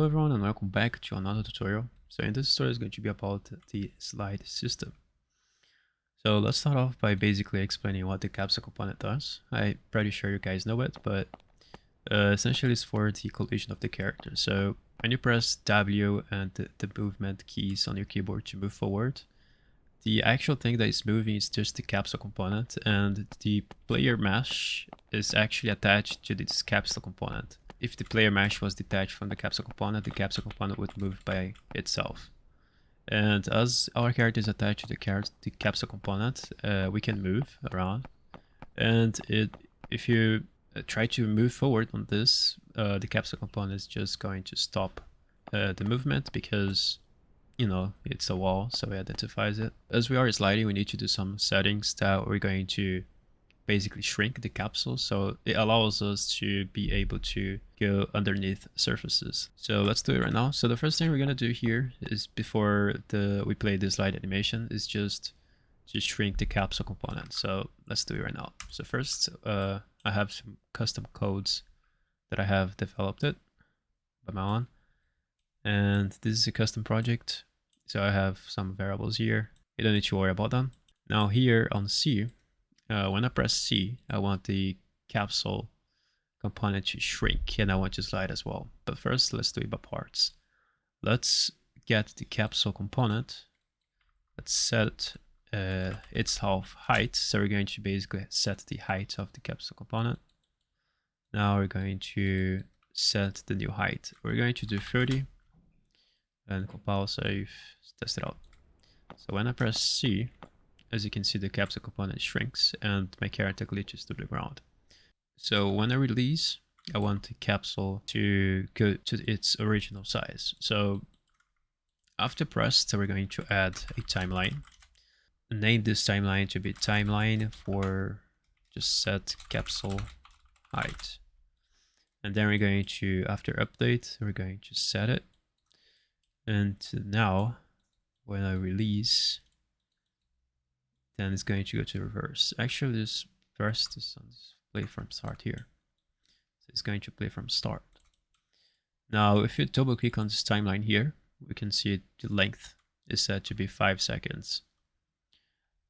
Hello everyone and welcome back to another tutorial. So in this tutorial is going to be about the slide system. So let's start off by basically explaining what the capsule component does. I'm pretty sure you guys know it, but essentially it's for the collision of the character. So when you press W and the movement keys on your keyboard to move forward, the actual thing that is moving is just the capsule component, and the player mesh is actually attached to this capsule component. If the player mesh was detached from the capsule component would move by itself. And as our character is attached to the capsule component, we can move around. And if you try to move forward on this, the capsule component is just going to stop the movement because, you know, it's a wall, so it identifies it. As we are sliding, we need to do some settings that we're going to basically shrink the capsule, so it allows us to be able to go underneath surfaces. So let's do it right now. So the first thing we're gonna do here is, before we play the slide animation, is just to shrink the capsule component. So let's do it right now. So first, I have some custom codes that I have developed it by my own, and this is a custom project. So I have some variables here. You don't need to worry about them. Now here on C, when I press C, I want the capsule component to shrink, and I want to slide as well. But first, let's do it by parts. Let's get the capsule component. Let's set its half height. So we're going to basically set the height of the capsule component. Now we're going to set the new height. We're going to do 30 and compile, save, test it out. So when I press C, as you can see, the capsule component shrinks and my character glitches to the ground. So when I release, I want the capsule to go to its original size. So after pressed, we're going to add a timeline. Name this timeline to be timeline for just set capsule height. And then we're going to, after update, we're going to set it. And now when I release, then it's going to go to reverse. Actually, this first is on play from start here. So it's going to play from start. Now, if you double click on this timeline here, we can see the length is set to be 5 seconds.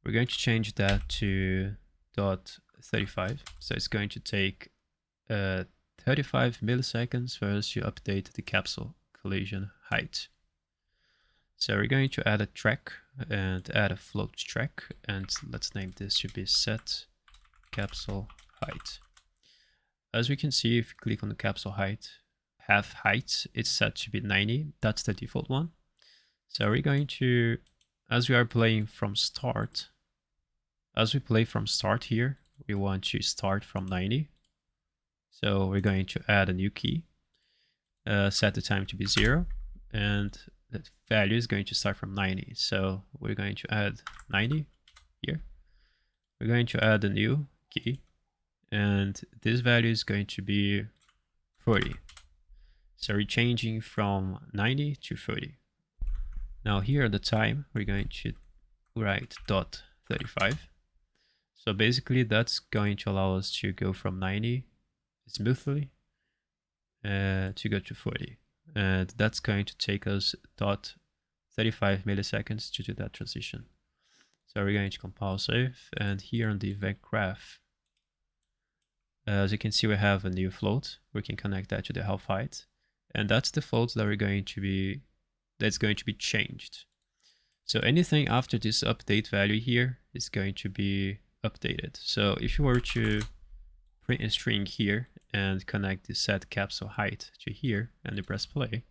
We're going to change that to .35. So it's going to take 35 milliseconds for us to update the capsule collision height. So we're going to add a track and add a float track, and let's name this to be set capsule height. As we can see, if you click on the capsule height, half height, it's set to be 90. That's the default one. So we're going to, as we are playing from start, as we play from start here, we want to start from 90. So we're going to add a new key, set the time to be 0, and that value is going to start from 90. So we're going to add 90 here. We're going to add a new key, and this value is going to be 40. So we're changing from 90 to 30. Now here at the time, we're going to write .35. So basically that's going to allow us to go from 90 smoothly to go to 40. And that's going to take us 35 milliseconds to do that transition. So we're going to compile, save, and here on the event graph, as you can see, we have a new float. We can connect that to the half height, and that's the float that that's going to be changed. So anything after this update value here is going to be updated. So if you were to print a string here and connect the set capsule height to here and you press play,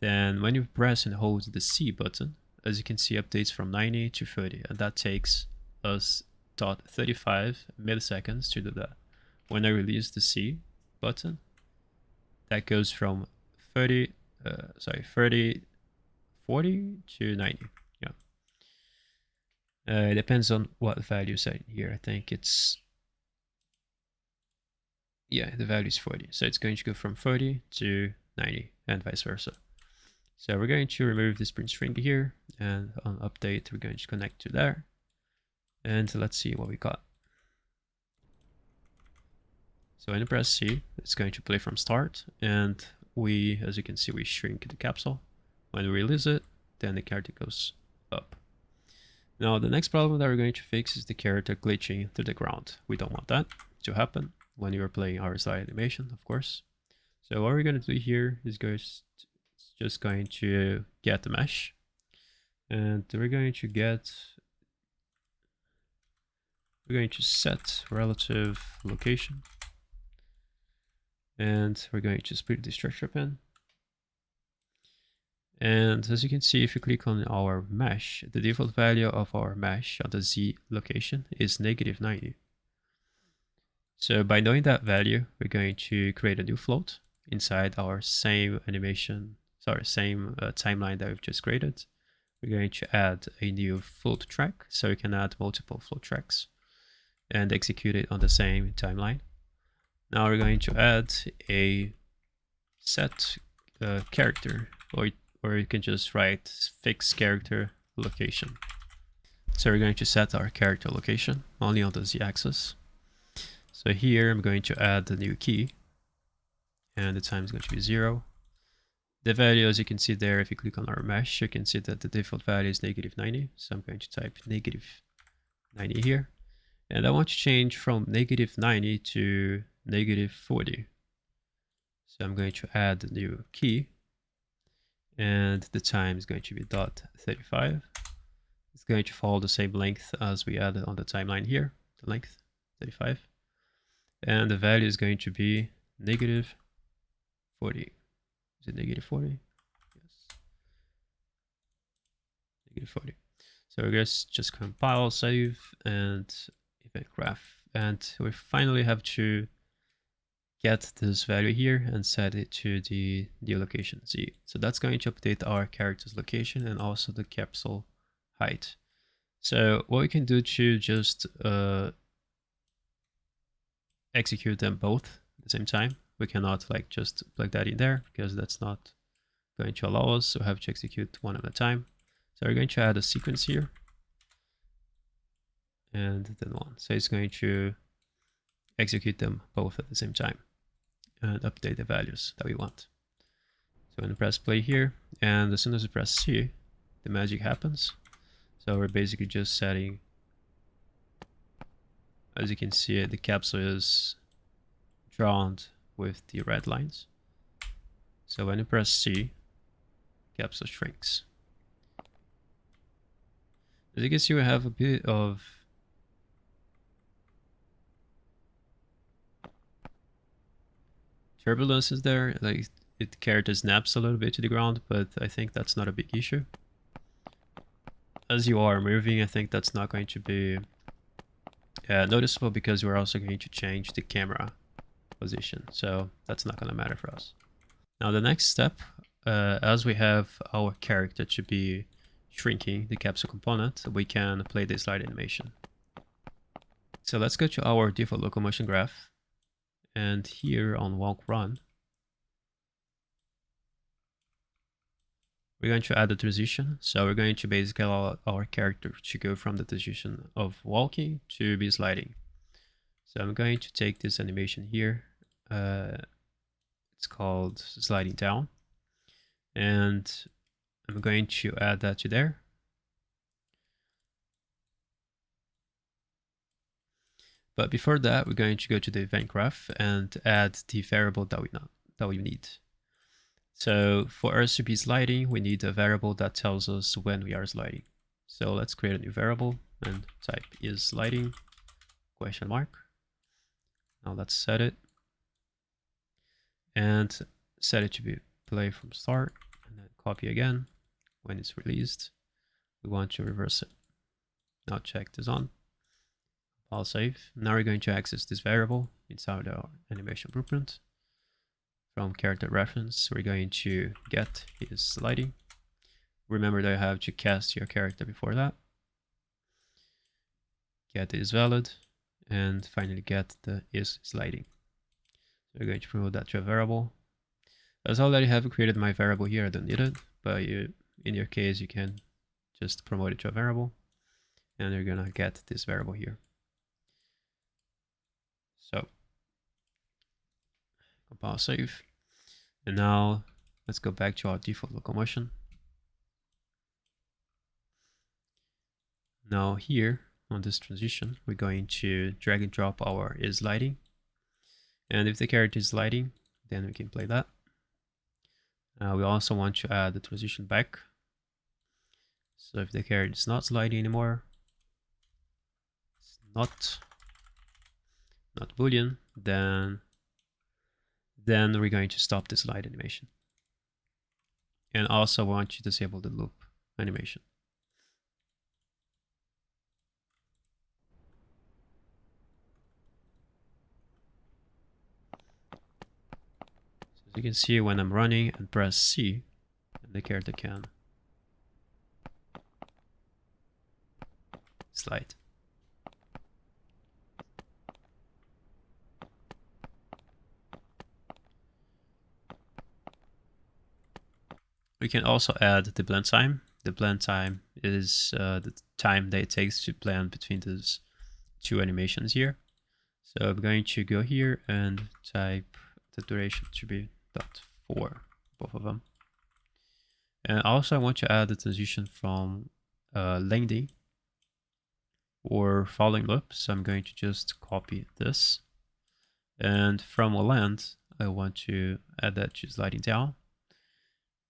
then when you press and hold the C button, as you can see, updates from 90 to 30, and that takes us 35 milliseconds to do that. When I release the C button, that goes from 40 to 90. Yeah. It depends on what value you set here. I think it's, yeah, the value is 40. So it's going to go from 40 to 90 and vice versa. So we're going to remove this print string here, and on update, we're going to connect to there. And let's see what we got. So when I press C, it's going to play from start, and as you can see, we shrink the capsule. When we release it, then the character goes up. Now the next problem that we're going to fix is the character glitching to the ground. We don't want that to happen when you're playing our slide animation, of course. So what we're going to do here is just going to get the mesh, and we're going to set relative location, and we're going to split the structure pin. And as you can see, if you click on our mesh, the default value of our mesh on the Z location is -90. So by knowing that value, we're going to create a new float inside our same timeline that we've just created. We're going to add a new float track, so you can add multiple float tracks and execute it on the same timeline. Now we're going to add a set character, or you can just write fixed character location. So we're going to set our character location only on the Z-axis. So here I'm going to add the new key, and the time is going to be 0. The value, as you can see there, if you click on our mesh, you can see that the default value is -90. So I'm going to type -90 here. And I want to change from -90 to -40. So I'm going to add the new key, and the time is going to be .35. It's going to follow the same length as we added on the timeline here, the length 35. And the value is going to be -40. Is it -40? Yes. -40. So we're going to just compile, save, and event graph. And we finally have to get this value here and set it to the location Z. So that's going to update our character's location and also the capsule height. So what we can do to just execute them both at the same time. We cannot like just plug that in there because that's not going to allow us. So we have to execute one at a time. So we're going to add a sequence here, and then one. So it's going to execute them both at the same time and update the values that we want. So I'm going to press play here, and as soon as we press C, the magic happens. So we're basically just setting, as you can see, the capsule is drawn with the red lines. So when you press C, capsule shrinks. As you can see, we have a bit of turbulences there, like the character snaps a little bit to the ground, but I think that's not a big issue. As you are moving, I think that's not going to be noticeable because we're also going to change the camera position, so that's not going to matter for us. Now the next step, as we have our character to be shrinking the capsule component, we can play the slide animation. So let's go to our default locomotion graph, and here on walk run, we're going to add a transition. So we're going to basically allow our character to go from the position of walking to be sliding. So I'm going to take this animation here. It's called sliding down, and I'm going to add that to there. But before that, we're going to go to the event graph and add the variable that we need. So for us to be sliding, we need a variable that tells us when we are sliding. So let's create a new variable and type is sliding ? Now let's set it and set it to be play from start, and then copy again. When it's released, we want to reverse it. Now check this on. I'll save. Now we're going to access this variable inside our animation blueprint. From character reference, we're going to get is sliding. Remember that you have to cast your character before that. Get is valid, and finally get the is sliding. So we're going to promote that to a variable. As I already have created my variable here, I don't need it, but in your case, you can just promote it to a variable, and you're gonna get this variable here. So compile, save, And now let's go back to our default locomotion. Now here on this transition, we're going to drag and drop our is sliding. And if the character is sliding, then we can play that. We also want to add the transition back. So if the character is not sliding anymore, it's not Boolean, then we're going to stop the slide animation. And also want to disable the loop animation. So as you can see, when I'm running and press C, the character can slide. We can also add the blend time. The blend time is the time that it takes to blend between these two animations here. So I'm going to go here and type the duration to be 0.4, both of them. And also I want to add the transition from lengthy or following loop. So I'm going to just copy this. And from a length, I want to add that to sliding down.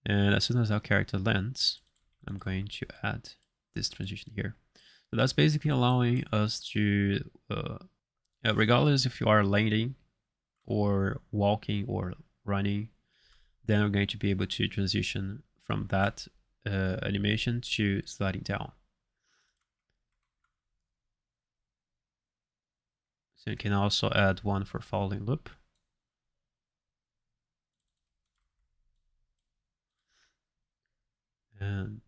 And as soon as our character lands, I'm going to add this transition here. So that's basically allowing us to, regardless if you are landing or walking or running, then we're going to be able to transition from that animation to sliding down. So you can also add one for following loop. And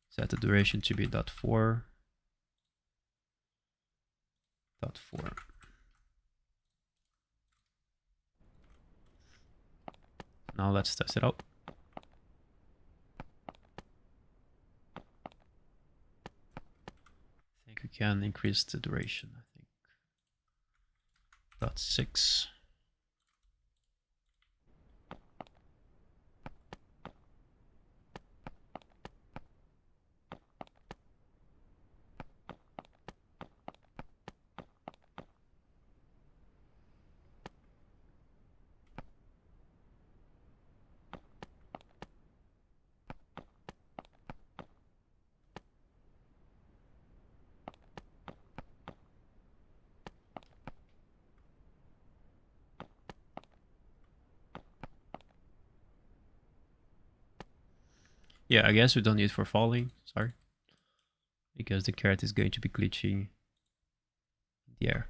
set the duration to be 0.4. Now let's test it out. I think we can increase the duration. I think 0.6. Yeah, I guess we don't need it for falling, sorry. Because the carrot is going to be glitching in the air.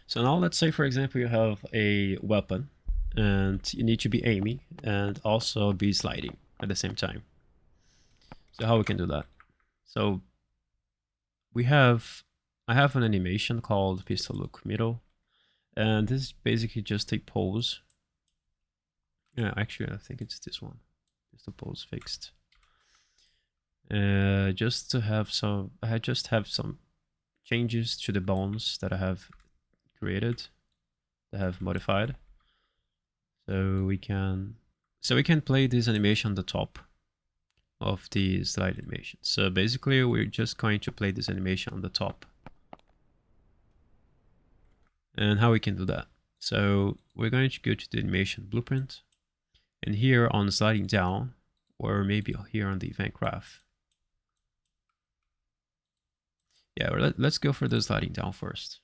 So now let's say, for example, you have a weapon and you need to be aiming and also be sliding at the same time. So how we can do that? So I have an animation called pistol look middle, and this is basically just a pose. Yeah, actually, I think it's this one. Just a pose fixed. Just to have some, I just have some changes to the bones that I have created, that I have modified. So we can play this animation on the top of the slide animation. So basically, we're just going to play this animation on the top. And how we can do that? So we're going to go to the animation blueprint, and here on sliding down, or maybe here on the event graph. Yeah, let's go for the sliding down first.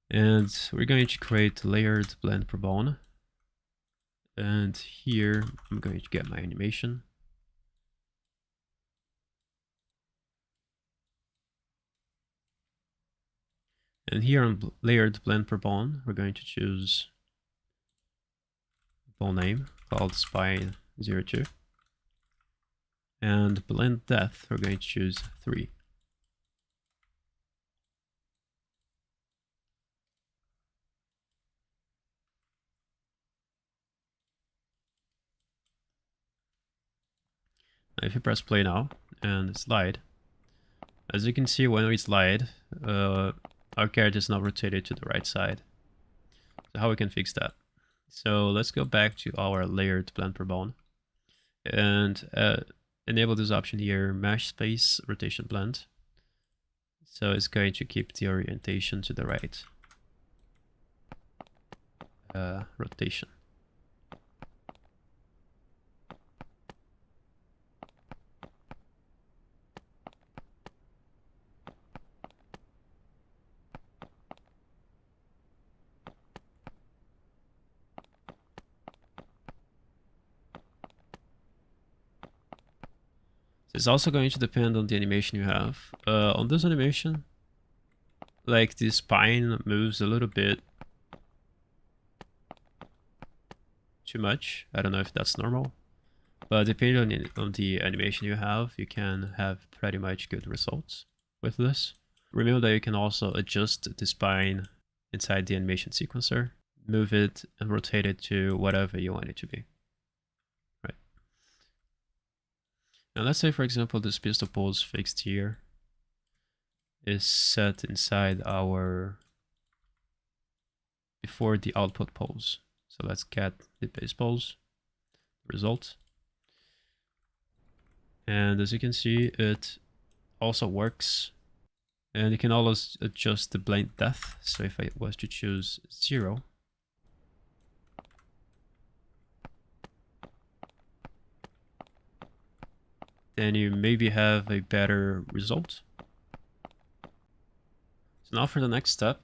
And we're going to create layered blend per bone. And here I'm going to get my animation. And here on layered blend per bone, we're going to choose bone name called spine 02. And blend depth, we're going to choose 3. Now if you press play now and slide, as you can see, when we slide, the our character is not rotated to the right side. So how we can fix that? So let's go back to our layered blend per bone and enable this option here, mesh space rotation blend. So it's going to keep the orientation to the right rotation. It's also going to depend on the animation you have. On this animation, like the spine moves a little bit too much. I don't know if that's normal, but depending on the animation you have, you can have pretty much good results with this. Remember that you can also adjust the spine inside the animation sequencer, move it and rotate it to whatever you want it to be. Right. Now let's say, for example, this pistol pose fixed here is set inside our before the output pose. So let's get the base pose result. And as you can see, it also works. And you can always adjust the blend depth. So if I was to choose 0, then you maybe have a better result. So now for the next step,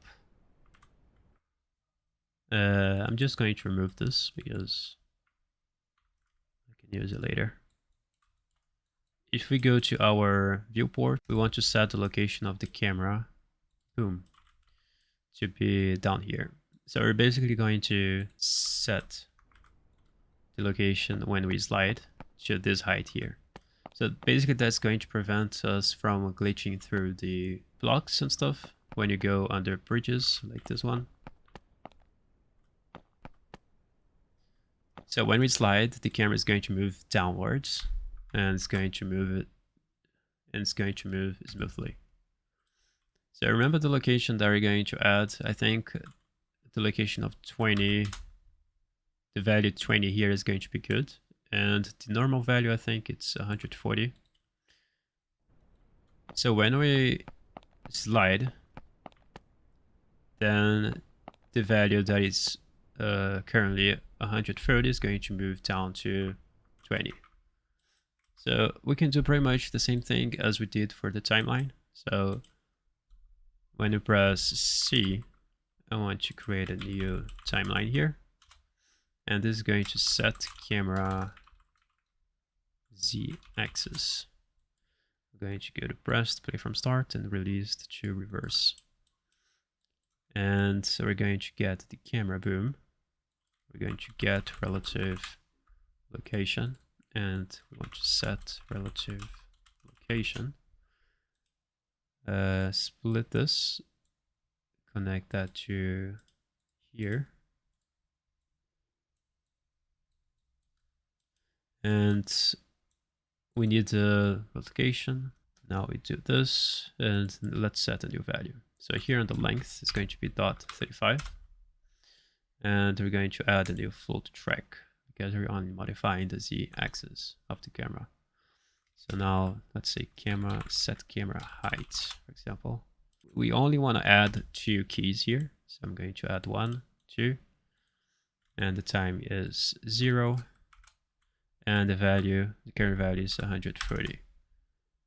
I'm just going to remove this because I can use it later. If we go to our viewport, we want to set the location of the camera, boom, to be down here. So we're basically going to set the location when we slide to this height here. So basically that's going to prevent us from glitching through the blocks and stuff when you go under bridges like this one. So when we slide, the camera is going to move downwards and it's going to move it, and it's going to move smoothly. So remember the location that we're going to add. I think the location of 20, the value 20 here is going to be good. And the normal value, I think it's 140. So when we slide, then the value that is currently 130 is going to move down to 20. So we can do pretty much the same thing as we did for the timeline. So when you press C, I want to create a new timeline here. And this is going to set camera Z axis. I'm going to go to pressed, play from start, and released to reverse. And so we're going to get the camera boom. We're going to get relative location, and we want to set relative location. Split this, connect that to here. And we need the location. Now we do this, and let's set a new value. So here on the length is going to be .35. And we're going to add a new float track because we're only modifying the Z axis of the camera. So now let's say camera, set camera height, for example. We only want to add 2 keys here. So I'm going to add 1, 2, and the time is 0. And the current value is 130.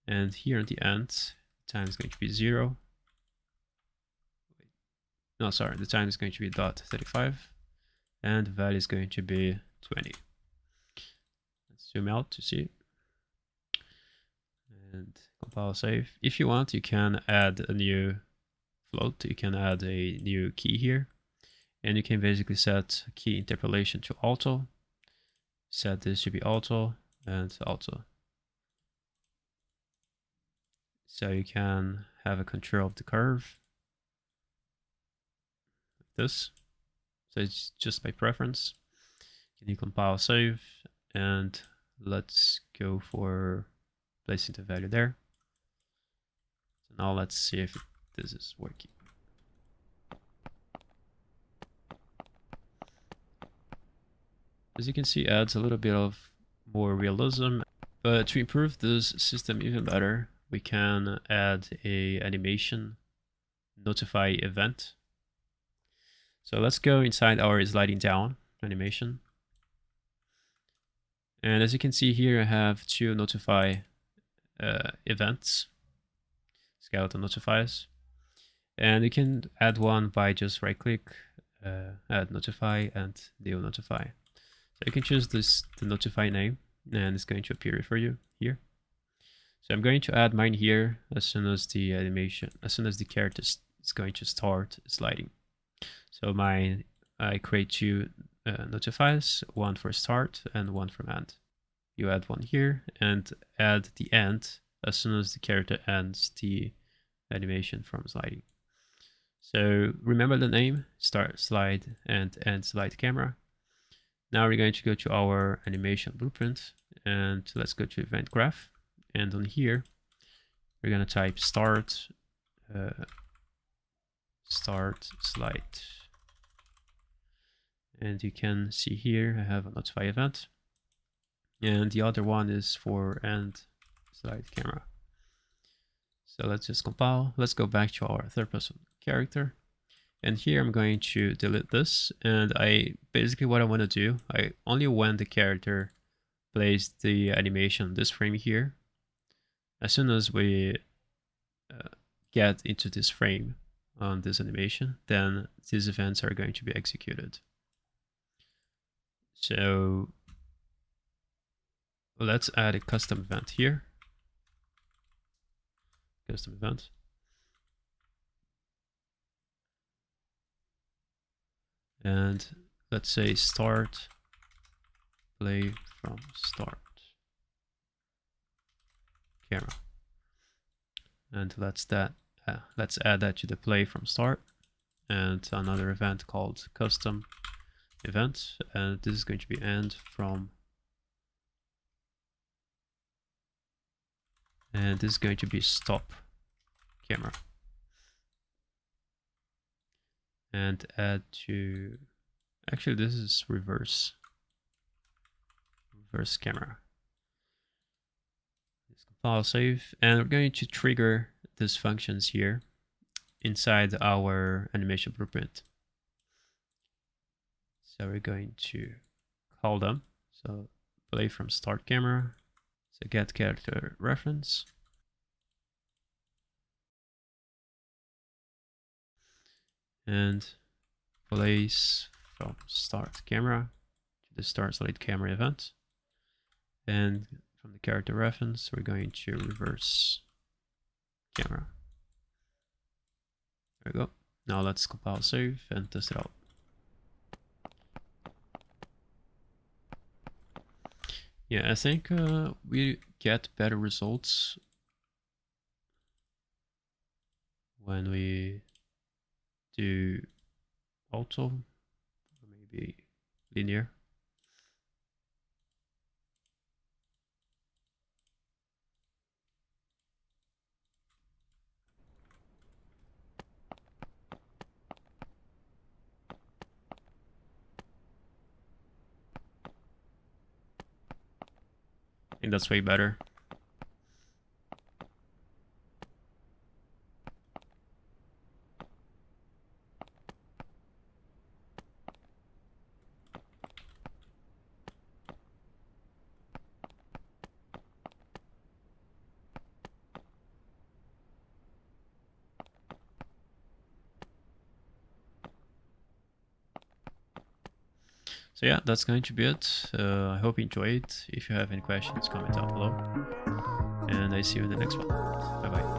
And here at the end, time is going to be 0. No, sorry, the time is going to be .35, and the value is going to be 20. Let's zoom out to see. And compile save. If you want, you can add a new float. You can add a new key here, and you can basically set key interpolation to auto. Set this to be auto and auto. So you can have a control of the curve. This. So it's just by preference. Can you compile save, and let's go for placing the value there. So now let's see if this is working. As you can see, adds a little bit of more realism. But to improve this system even better, we can add a animation notify event. So let's go inside our sliding down animation. And as you can see here, I have two notify events, skeleton notifiers. And you can add one by just right click, add notify and new notify. So you can choose the notify name and it's going to appear for you here. So I'm going to add mine here as soon as the character is going to start sliding. So I create two notifiers, one for start and one from end. You add one here and add the end as soon as the character ends the animation from sliding. So remember the name, start slide and end slide camera. Now we're going to go to our animation blueprint and let's go to event graph. And on here, we're going to type start slide. And you can see here, I have a notify event. And the other one is for end slide camera. So let's just compile. Let's go back to our third person character. And here I'm going to delete this. And basically what I want to do, only when the character plays the animation, this frame here, as soon as we get into this frame on this animation, then these events are going to be executed. So let's add a custom event here. Custom event. And let's say start play from start camera. And let's add that to the play from start and another event called custom event. And this is going to be end from, and this is going to be stop camera. And add to, actually this is reverse camera. Let's compile, save, and we're going to trigger these functions here inside our animation blueprint. So we're going to call them. So play from start camera. So get character reference. And place from start camera to the start slide camera event. And from the character reference, we're going to reverse camera. There we go. Now let's compile, save, and test it out. Yeah, I think we get better results when we do auto, or maybe linear. I think that's way better. So yeah, that's going to be it. I hope you enjoyed. If you have any questions, comment down below. And I see you in the next one. Bye bye.